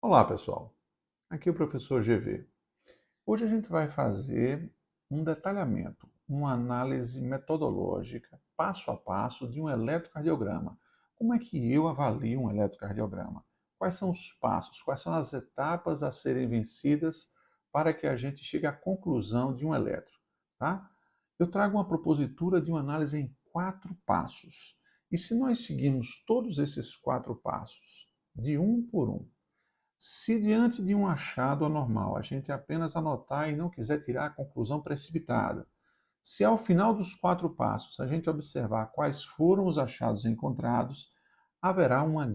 Olá, pessoal. Aqui é o professor GV. Hoje a gente vai fazer um detalhamento, uma análise metodológica, passo a passo, de um eletrocardiograma. Como é que eu avalio um eletrocardiograma? Quais são os passos, quais são as etapas a serem vencidas para que a gente chegue à conclusão de um eletro, tá? Eu trago uma propositura de uma análise em 4 passos. E se nós seguirmos todos esses 4 passos, de um por um, se diante de um achado anormal a gente apenas anotar e não quiser tirar a conclusão precipitada, se ao final dos 4 passos a gente observar quais foram os achados encontrados, haverá uma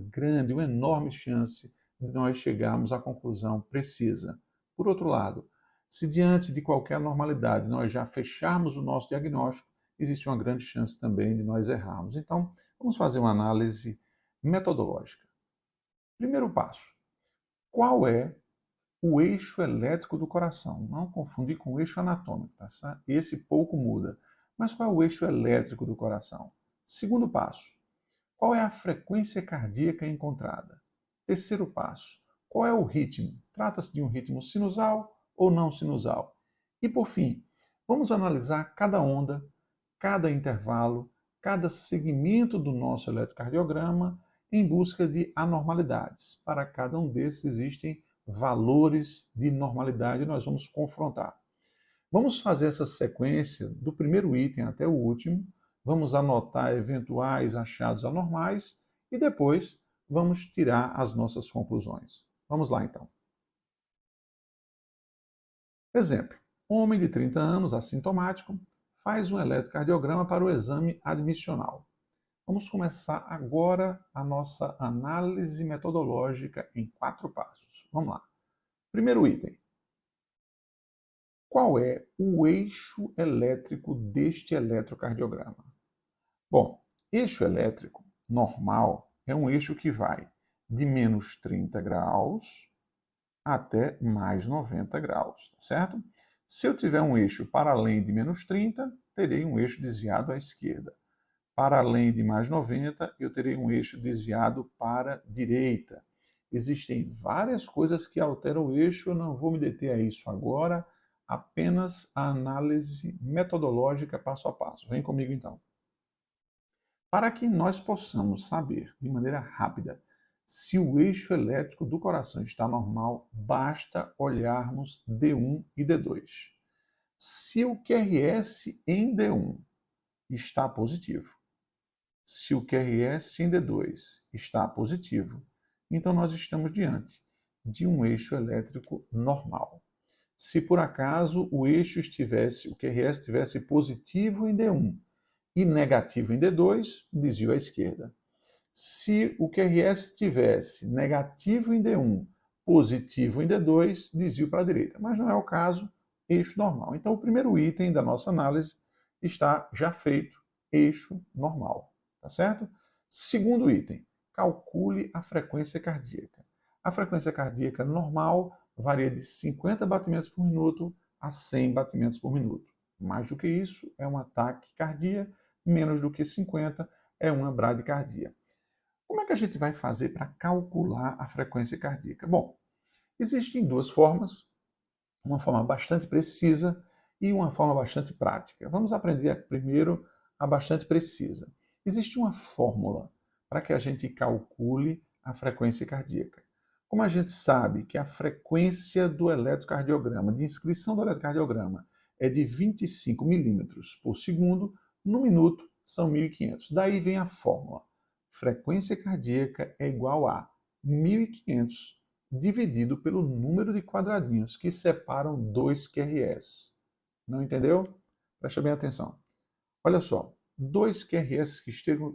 enorme chance de nós chegarmos à conclusão precisa. Por outro lado, se diante de qualquer anormalidade nós já fecharmos o nosso diagnóstico, existe uma grande chance também de nós errarmos. Então, vamos fazer uma análise metodológica. Primeiro passo. Qual é o eixo elétrico do coração? Não confundir com o eixo anatômico, tá certo? Esse pouco muda. Mas qual é o eixo elétrico do coração? Segundo passo, qual é a frequência cardíaca encontrada? Terceiro passo, qual é o ritmo? Trata-se de um ritmo sinusal ou não sinusal? E por fim, vamos analisar cada onda, cada intervalo, cada segmento do nosso eletrocardiograma em busca de anormalidades. Para cada um desses existem valores de normalidade e nós vamos confrontar. Vamos fazer essa sequência do primeiro item até o último, vamos anotar eventuais achados anormais e depois vamos tirar as nossas conclusões. Vamos lá então. Exemplo: homem de 30 anos, assintomático, faz um eletrocardiograma para o exame admissional. Vamos começar agora a nossa análise metodológica em 4 passos. Vamos lá. Primeiro item. Qual é o eixo elétrico deste eletrocardiograma? Bom, eixo elétrico normal é um eixo que vai de menos 30 graus até mais 90 graus, tá certo? Se eu tiver um eixo para além de menos 30, terei um eixo desviado à esquerda. Para além de mais 90, eu terei um eixo desviado para a direita. Existem várias coisas que alteram o eixo, eu não vou me deter a isso agora, apenas a análise metodológica passo a passo. Vem comigo então. Para que nós possamos saber de maneira rápida se o eixo elétrico do coração está normal, basta olharmos D1 e D2. Se o QRS em D1 está positivo, se o QRS em D2 está positivo, então nós estamos diante de um eixo elétrico normal. Se por acaso o QRS estivesse positivo em D1 e negativo em D2, desvio à esquerda. Se o QRS tivesse negativo em D1, positivo em D2, desvio para a direita. Mas não é o caso, eixo normal. Então o primeiro item da nossa análise está já feito, eixo normal. Tá certo? Segundo item, calcule a frequência cardíaca. A frequência cardíaca normal varia de 50 batimentos por minuto a 100 batimentos por minuto. Mais do que isso é uma taquicardia, menos do que 50 é uma bradicardia. Como é que a gente vai fazer para calcular a frequência cardíaca? Bom, existem duas formas, uma forma bastante precisa e uma forma bastante prática. Vamos aprender primeiro a bastante precisa. Existe uma fórmula para que a gente calcule a frequência cardíaca. Como a gente sabe que a frequência do eletrocardiograma, de inscrição do eletrocardiograma, é de 25 milímetros por segundo, no minuto são 1.500. Daí vem a fórmula. Frequência cardíaca é igual a 1.500 dividido pelo número de quadradinhos que separam dois QRS. Não entendeu? Presta bem atenção. Olha só, dois QRS que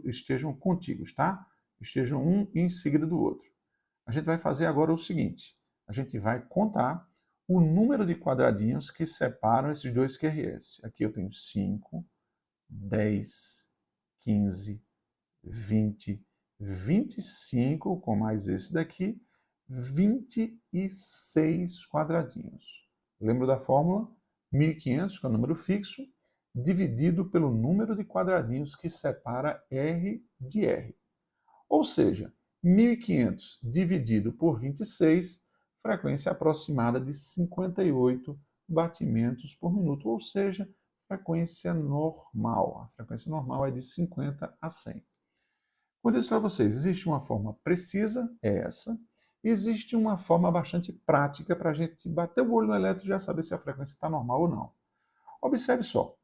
estejam contíguos, tá? Estejam um em seguida do outro. A gente vai fazer agora o seguinte, a gente vai contar o número de quadradinhos que separam esses dois QRS. Aqui eu tenho 5, 10, 15, 20, 25, com mais esse daqui, 26 quadradinhos. Lembra da fórmula? 1.500, que é o número fixo, dividido pelo número de quadradinhos que separa R de R. Ou seja, 1.500 dividido por 26 frequência aproximada de 58 batimentos por minuto, ou seja, frequência normal. A frequência normal é de 50 a 100. Vou dizer para vocês, existe uma forma precisa, é essa. Existe uma forma bastante prática para a gente bater o olho no elétron e já saber se a frequência está normal ou não. Observe só,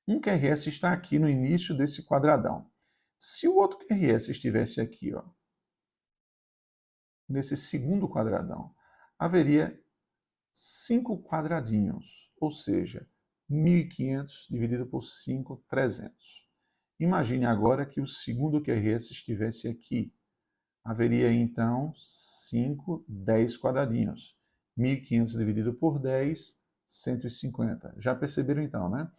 um QRS está aqui no início desse quadradão. Se o outro QRS estivesse aqui, ó, nesse segundo quadradão, haveria 5 quadradinhos, ou seja, 1.500 dividido por 5, 300. Imagine agora que o segundo QRS estivesse aqui. Haveria então 5, 10 quadradinhos. 1.500 dividido por 10, 150. Já perceberam então, né?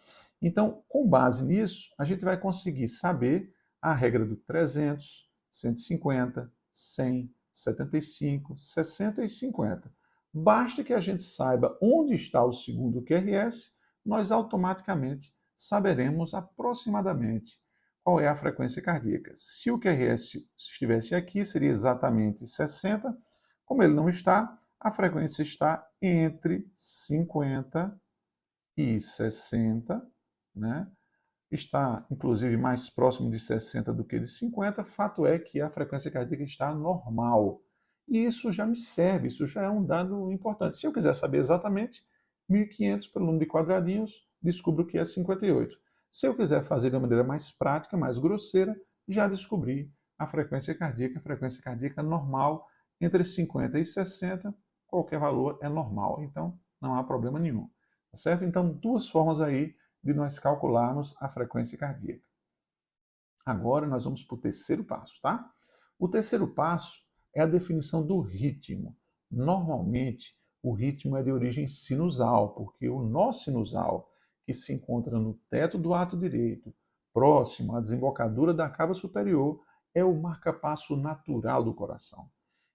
Então, com base nisso, a gente vai conseguir saber a regra do 300, 150, 100, 75, 60 e 50. Basta que a gente saiba onde está o segundo QRS, nós automaticamente saberemos aproximadamente qual é a frequência cardíaca. Se o QRS estivesse aqui, seria exatamente 60. Como ele não está, a frequência está entre 50 e 60, né? Está, inclusive, mais próximo de 60 do que de 50. Fato é que a frequência cardíaca está normal. E isso já me serve, isso já é um dado importante. Se eu quiser saber exatamente, 1.500 pelo número de quadradinhos, descubro que é 58. Se eu quiser fazer de maneira mais prática, mais grosseira, já descobri a frequência cardíaca normal entre 50 e 60, qualquer valor é normal, então não há problema nenhum. Tá certo? Então, duas formas aí de nós calcularmos a frequência cardíaca. Agora nós vamos para o terceiro passo, tá? O terceiro passo é a definição do ritmo. Normalmente, o ritmo é de origem sinusal, porque o nó sinusal, que se encontra no teto do ato direito, próximo à desembocadura da cava superior, é o marcapasso natural do coração.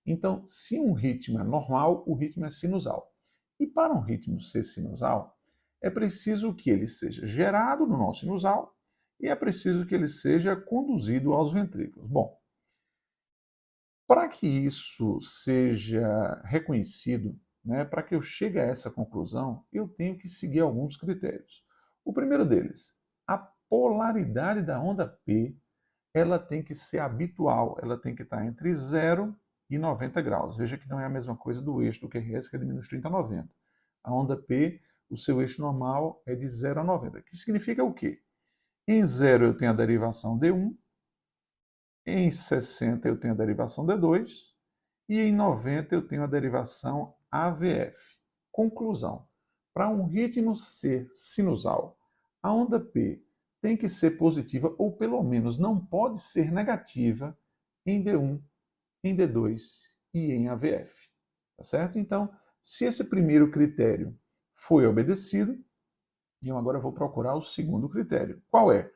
Então, se um ritmo é normal, o ritmo é sinusal. E para um ritmo ser sinusal, é preciso que ele seja gerado no nó sinusal e é preciso que ele seja conduzido aos ventrículos. Bom, para que isso seja reconhecido, né, para que eu chegue a essa conclusão, eu tenho que seguir alguns critérios. O primeiro deles, a polaridade da onda P, ela tem que ser habitual, ela tem que estar entre 0 e 90 graus. Veja que não é a mesma coisa do eixo do QRS, que é de menos 30 a 90. A onda P, o seu eixo normal é de 0 a 90, que significa o quê? Em 0 eu tenho a derivação D1, em 60 eu tenho a derivação D2 e em 90 eu tenho a derivação AVF. Conclusão: para um ritmo ser sinusal, a onda P tem que ser positiva ou pelo menos não pode ser negativa em D1, em D2 e em AVF. Tá certo? Então, se esse primeiro critério foi obedecido, eu agora vou procurar o segundo critério. Qual é?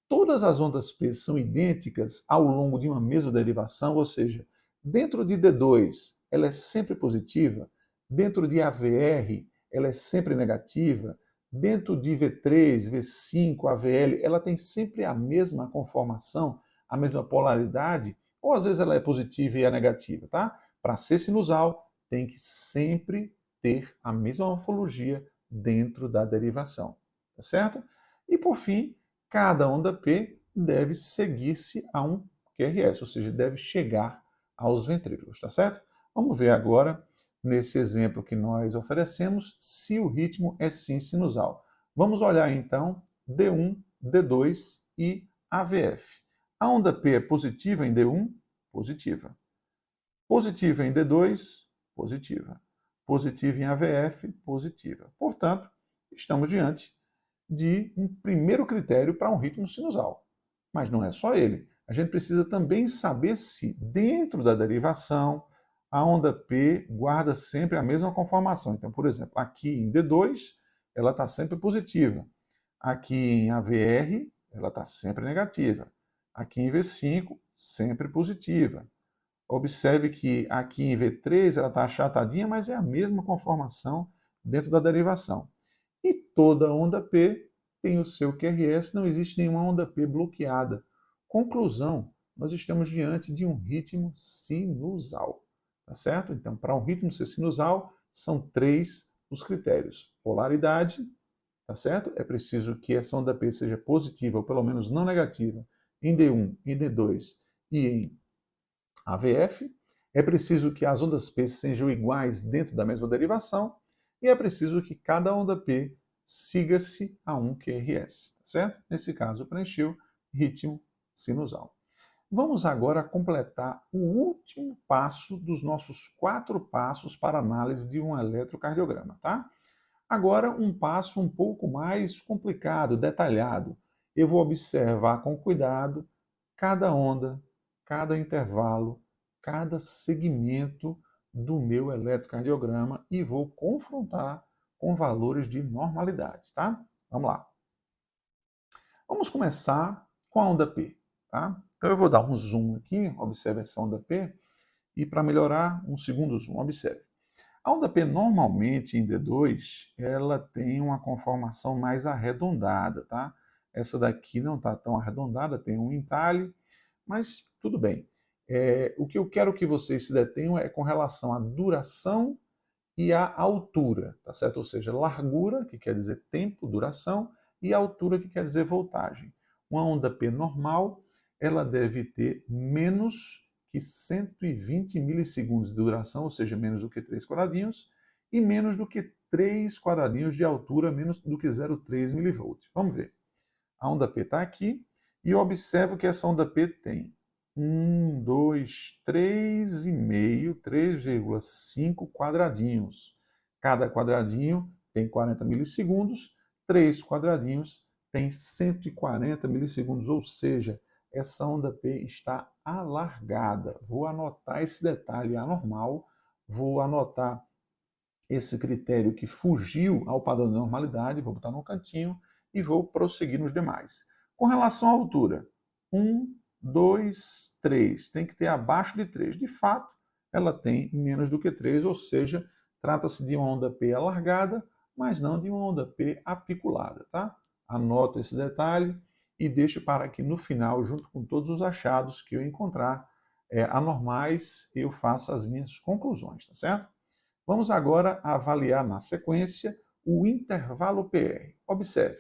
Todas as ondas P são idênticas ao longo de uma mesma derivação, ou seja, dentro de D2 ela é sempre positiva, dentro de AVR ela é sempre negativa, dentro de V3, V5, AVL, ela tem sempre a mesma conformação, a mesma polaridade, ou às vezes ela é positiva e é negativa, tá? Para ser sinusal, tem que sempre ter a mesma morfologia dentro da derivação, tá certo? E por fim, cada onda P deve seguir-se a um QRS, ou seja, deve chegar aos ventrículos, tá certo? Vamos ver agora, nesse exemplo que nós oferecemos, se o ritmo é sim sinusal. Vamos olhar então D1, D2 e AVF. A onda P é positiva em D1? Positiva. Positiva em D2? Positiva. Positiva em AVF? Positiva. Portanto, estamos diante de um primeiro critério para um ritmo sinusal. Mas não é só ele. A gente precisa também saber se, dentro da derivação, a onda P guarda sempre a mesma conformação. Então, por exemplo, aqui em D2, ela está sempre positiva. Aqui em AVR, ela está sempre negativa. Aqui em V5, sempre positiva. Observe que aqui em V3 ela está achatadinha, mas é a mesma conformação dentro da derivação. E toda onda P tem o seu QRS, não existe nenhuma onda P bloqueada. Conclusão, nós estamos diante de um ritmo sinusal. tá certo? Então, para um ritmo ser sinusal, são 3 os critérios. Polaridade, tá certo? É preciso que essa onda P seja positiva, ou pelo menos não negativa, em D1, em D2 e em AVF. É preciso que as ondas P sejam iguais dentro da mesma derivação. E é preciso que cada onda P siga-se a um QRS, tá certo? Nesse caso, preencheu ritmo sinusal. Vamos agora completar o último passo dos nossos 4 passos para análise de um eletrocardiograma, tá? Agora, um passo um pouco mais complicado, detalhado. Eu vou observar com cuidado cada onda, cada intervalo, cada segmento do meu eletrocardiograma e vou confrontar com valores de normalidade, tá? Vamos lá. Vamos começar com a onda P, tá? Então eu vou dar um zoom aqui, observe essa onda P, e para melhorar, um segundo zoom, observe. A onda P normalmente em D2, ela tem uma conformação mais arredondada, tá? Essa daqui não está tão arredondada, tem um entalhe, mas tudo bem. O que eu quero que vocês se detenham é com relação à duração e à altura, tá certo? Ou seja, largura, que quer dizer tempo, duração, e altura, que quer dizer voltagem. Uma onda P normal, ela deve ter menos que 120 milissegundos de duração, ou seja, menos do que 3 quadradinhos, e menos do que 3 quadradinhos de altura, menos do que 0,3 milivolt. Vamos ver. A onda P está aqui, e observo que essa onda P tem 1, 2, 3,5, 3,5 quadradinhos. Cada quadradinho tem 40 milissegundos, 3 quadradinhos tem 140 milissegundos, ou seja, essa onda P está alargada. Vou anotar esse detalhe anormal, vou anotar esse critério que fugiu ao padrão de normalidade, vou botar no cantinho e vou prosseguir nos demais. Com relação à altura, 1, 2, 3. Tem que ter abaixo de 3. De fato, ela tem menos do que 3, ou seja, trata-se de uma onda P alargada, mas não de uma onda P apiculada, tá? Anoto esse detalhe e deixo para que no final, junto com todos os achados que eu encontrar anormais, eu faça as minhas conclusões, tá certo? Vamos agora avaliar na sequência o intervalo PR. Observe,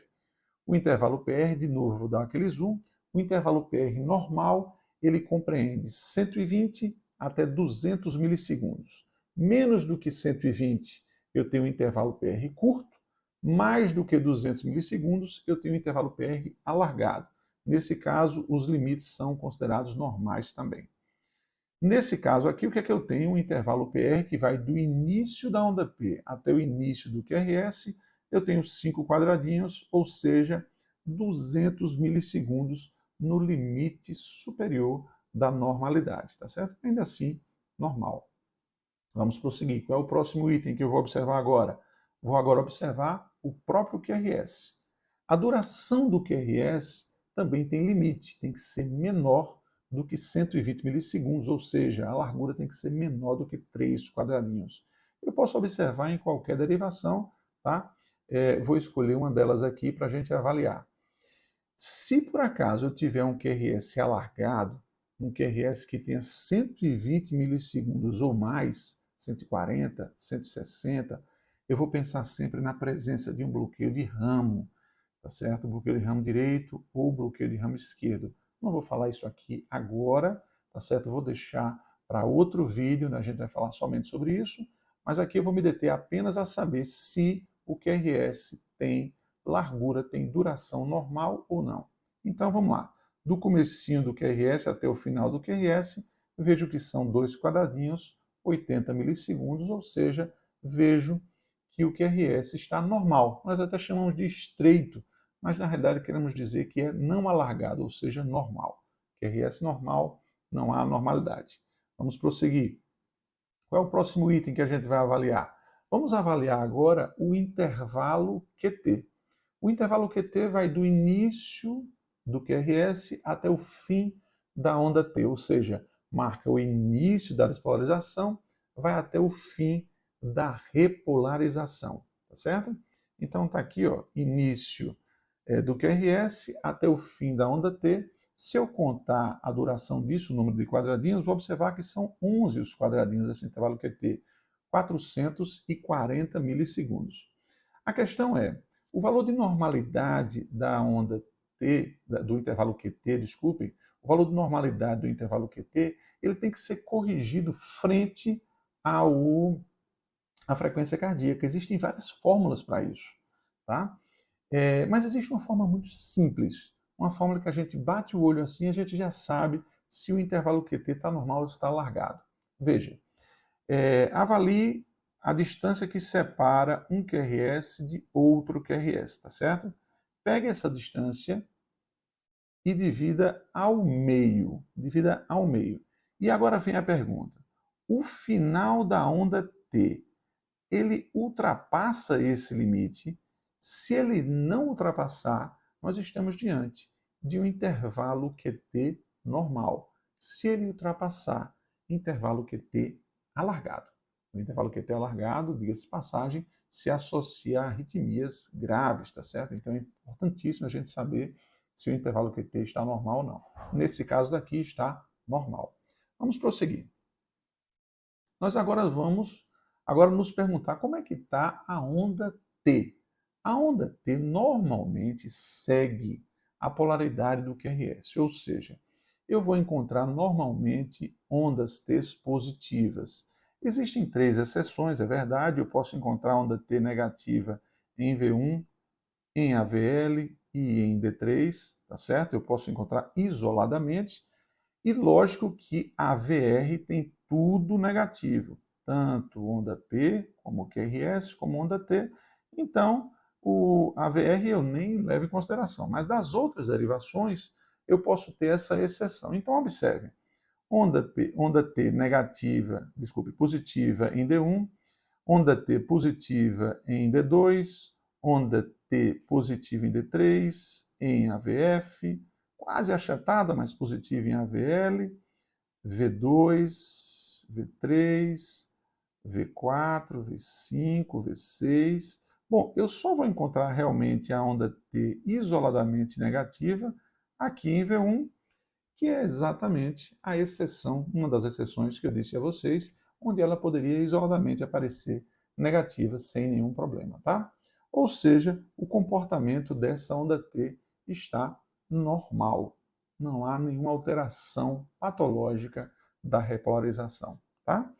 o intervalo PR, de novo, vou dar aquele zoom, o intervalo PR normal, ele compreende 120 até 200 milissegundos. Menos do que 120, eu tenho um intervalo PR curto, mais do que 200 milissegundos, eu tenho um intervalo PR alargado. Nesse caso, os limites são considerados normais também. Nesse caso aqui, o que é que eu tenho? Um intervalo PR que vai do início da onda P até o início do QRS. Eu tenho 5 quadradinhos, ou seja, 200 milissegundos no limite superior da normalidade, tá certo? Ainda assim, normal. Vamos prosseguir. Qual é o próximo item que eu vou observar agora? Vou agora observar o próprio QRS. A duração do QRS também tem limite, tem que ser menor do que 120 milissegundos, ou seja, a largura tem que ser menor do que 3 quadradinhos. Eu posso observar em qualquer derivação, tá? Vou escolher uma delas aqui para a gente avaliar. Se por acaso eu tiver um QRS alargado, um QRS que tenha 120 milissegundos ou mais, 140, 160, eu vou pensar sempre na presença de um bloqueio de ramo, tá certo? Bloqueio de ramo direito ou bloqueio de ramo esquerdo. Não vou falar isso aqui agora, tá certo? Eu vou deixar para outro vídeo, né? A gente vai falar somente sobre isso, mas aqui eu vou me deter apenas a saber se o QRS tem largura, tem duração normal ou não. Então vamos lá. Do comecinho do QRS até o final do QRS, vejo que são 2 quadradinhos, 80 milissegundos, ou seja, vejo que o QRS está normal. Nós até chamamos de estreito, mas na realidade queremos dizer que é não alargado, ou seja, normal. QRS normal, não há anormalidade. Vamos prosseguir. Qual é o próximo item que a gente vai avaliar? Vamos avaliar agora o intervalo QT. O intervalo QT vai do início do QRS até o fim da onda T, ou seja, marca o início da despolarização, vai até o fim da repolarização, tá certo? Então tá aqui, ó, início do QRS até o fim da onda T, Se eu contar a duração disso, o número de quadradinhos, vou observar que são 11 os quadradinhos desse intervalo QT, 440 milissegundos. A questão é, o valor de normalidade da onda T, do intervalo QT, desculpem, o valor de normalidade do intervalo QT, ele tem que ser corrigido frente à frequência cardíaca. Existem várias fórmulas para isso, tá? Mas existe uma forma muito simples, uma fórmula que a gente bate o olho assim e a gente já sabe se o intervalo QT está normal ou está alargado. Veja, avalie a distância que separa um QRS de outro QRS, tá certo? Pegue essa distância e divida ao meio. Divida ao meio. E agora vem a pergunta. O final da onda T, ele ultrapassa esse limite? Se ele não ultrapassar, nós estamos diante de um intervalo QT normal. Se ele ultrapassar, intervalo QT alargado. O intervalo QT alargado, diga-se de passagem, se associa a arritmias graves, tá certo? Então é importantíssimo a gente saber se o intervalo QT está normal ou não. Nesse caso daqui está normal. Vamos prosseguir. Nós agora vamos nos perguntar como é que está a onda T. A onda T normalmente segue a polaridade do QRS, ou seja, eu vou encontrar normalmente ondas T positivas. Existem 3 exceções, é verdade, eu posso encontrar onda T negativa em V1, em AVL e em D3, tá certo? Eu posso encontrar isoladamente, e lógico que a VR tem tudo negativo, tanto onda P, como QRS, como onda T. Então, a VR eu nem levo em consideração. Mas das outras derivações, eu posso ter essa exceção. Então, observe. Onda T negativa, desculpe, positiva em D1, onda T positiva em D2, onda T positiva em D3, em AVF, quase achatada, mas positiva em AVL, V2, V3, V4, V5, V6. Bom, eu só vou encontrar realmente a onda T isoladamente negativa aqui em V1, que é exatamente a exceção, uma das exceções que eu disse a vocês, onde ela poderia isoladamente aparecer negativa sem nenhum problema, tá? Ou seja, o comportamento dessa onda T está normal. Não há nenhuma alteração patológica da repolarização, tá?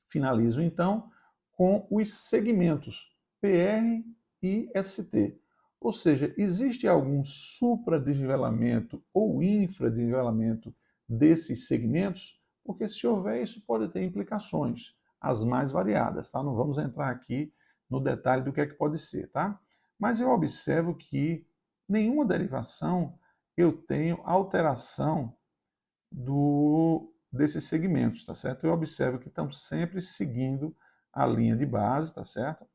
Finalizo então com os segmentos PR e ST. Ou seja, existe algum supradesnivelamento ou infradesnivelamento desses segmentos? Porque se houver, isso pode ter implicações, as mais variadas, tá? Não vamos entrar aqui no detalhe do que é que pode ser, tá? Mas eu observo que nenhuma derivação eu tenho alteração desses segmentos, tá certo? Eu observo que estão sempre seguindo a linha de base, tá certo?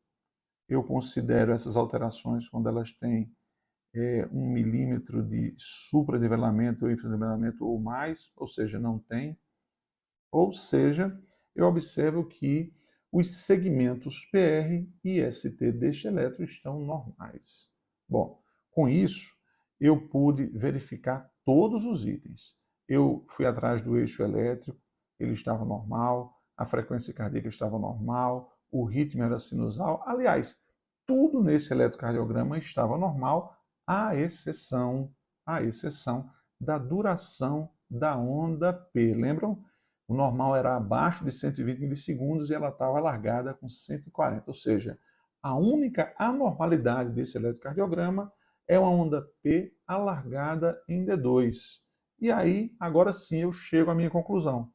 Eu considero essas alterações quando elas têm 1 milímetro de supradevelamento ou infradevelamento ou mais, ou seja, não tem. Ou seja, eu observo que os segmentos PR e ST deste elétron estão normais. Bom, com isso, eu pude verificar todos os itens. Eu fui atrás do eixo elétrico, ele estava normal, a frequência cardíaca estava normal, o ritmo era sinusal. Aliás, tudo nesse eletrocardiograma estava normal, à exceção da duração da onda P. Lembram? O normal era abaixo de 120 milissegundos e ela estava largada com 140. Ou seja, a única anormalidade desse eletrocardiograma é uma onda P alargada em D2. E aí, agora sim, eu chego à minha conclusão.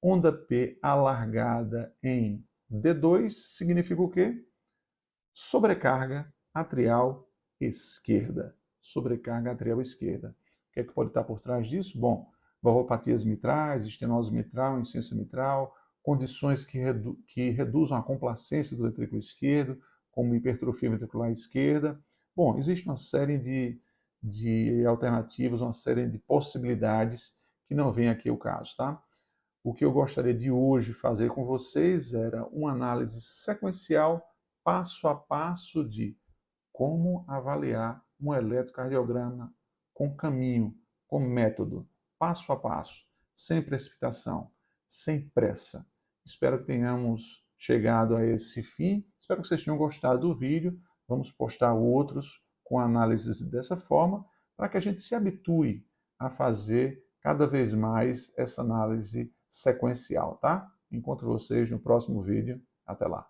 Onda P alargada em D2 significa o quê? Sobrecarga atrial esquerda. Sobrecarga atrial esquerda. O que é que pode estar por trás disso? Bom, valvopatias mitrais, estenose mitral, insuficiência mitral, condições que reduzam a complacência do ventrículo esquerdo, como hipertrofia ventricular esquerda. Bom, existe uma série de alternativas, uma série de possibilidades que não vem aqui o caso, tá? O que eu gostaria de hoje fazer com vocês era uma análise sequencial, passo a passo, de como avaliar um eletrocardiograma com caminho com método, passo a passo, sem precipitação, sem pressa. Espero que tenhamos chegado a esse fim. Espero que vocês tenham gostado do vídeo. Vamos postar outros com análises dessa forma, para que a gente se habitue a fazer cada vez mais essa análise sequencial, tá? Encontro vocês no próximo vídeo. Até lá.